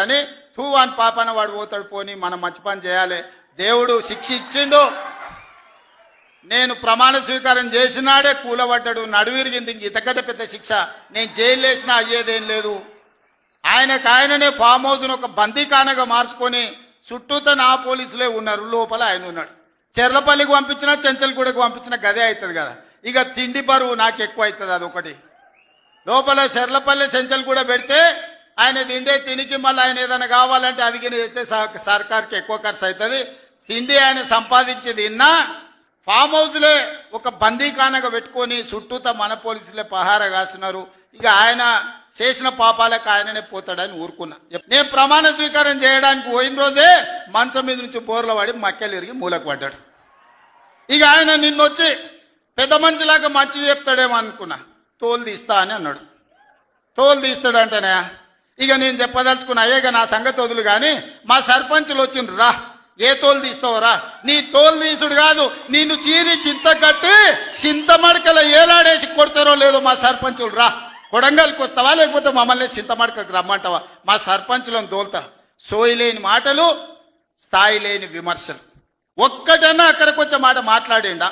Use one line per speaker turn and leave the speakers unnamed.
కానీ తూ అని పాపన వాడు పోతాడు పోని మనం మంచి పని చేయాలి దేవుడు శిక్ష ఇచ్చిండు నేను ప్రమాణ స్వీకారం చేసినాడే కూలబడ్డాడు నడువిరిగింది ఇంతకంటే పెద్ద శిక్ష నేను జైలు వేసినా అయ్యేదేం లేదు ఆయననే ఫామ్ హౌస్ను ఒక బందీఖానగా మార్చుకొని చుట్టూతో నా పోలీసులే ఉన్నారు లోపల ఆయన ఉన్నాడు చెర్లపల్లికి పంపించినా చెంచల్గూడకు పంపించిన గదే అవుతుంది కదా ఇక తిండి బరువు నాకు ఎక్కువ అవుతుంది అదొకటి లోపల చెర్లపల్లి చెంచల్గూడ పెడితే ఆయన తిండే తినికి మళ్ళీ ఆయన ఏదైనా కావాలంటే అదిగిన అయితే సర్కార్కి ఎక్కువ ఖర్చు అవుతుంది తిండి ఆయన సంపాదించేది ఇన్నా ఫామ్ హౌస్లే ఒక బందీఖానగా పెట్టుకొని చుట్టూతో మన పోలీసులే పహారా కాస్తున్నారు ఇక ఆయన చేసిన పాపాలకు ఆయననే పోతాడని ఊరుకున్నా నేను ప్రమాణ స్వీకారం చేయడానికి పోయిన రోజే మంచం మీద నుంచి బోర్ల పడి మక్కెలు ఇరిగి మూలకు పడ్డాడు ఇక ఆయన నిన్నొచ్చి పెద్ద మనిషిలాగా మంచి చెప్తాడేమో అనుకున్నా తోలు తీస్తా అని అన్నాడు తోలు తీస్తాడంటేనే ఇక నేను చెప్పదలుచుకున్నా అయ్యేగా నా సంగతి వదులు కానీ మా సర్పంచులు వచ్చిండ్రు రా ఏ తోలు తీస్తావురా నీ తోలు తీసుడు కాదు నిన్ను చీరి చింత కట్టి చింతమడకల ఏలాడేసి కొడతారో లేదో మా సర్పంచులు రా కొడంగల్కి వస్తావా లేకపోతే మమ్మల్ని చింతమడకకు రమ్మంటావా మా సర్పంచులను తోలుతా సోయి లేని మాటలు స్థాయి లేని విమర్శలు ఒక్కటన్నా అక్కడికి వచ్చే మాట మాట్లాడిండా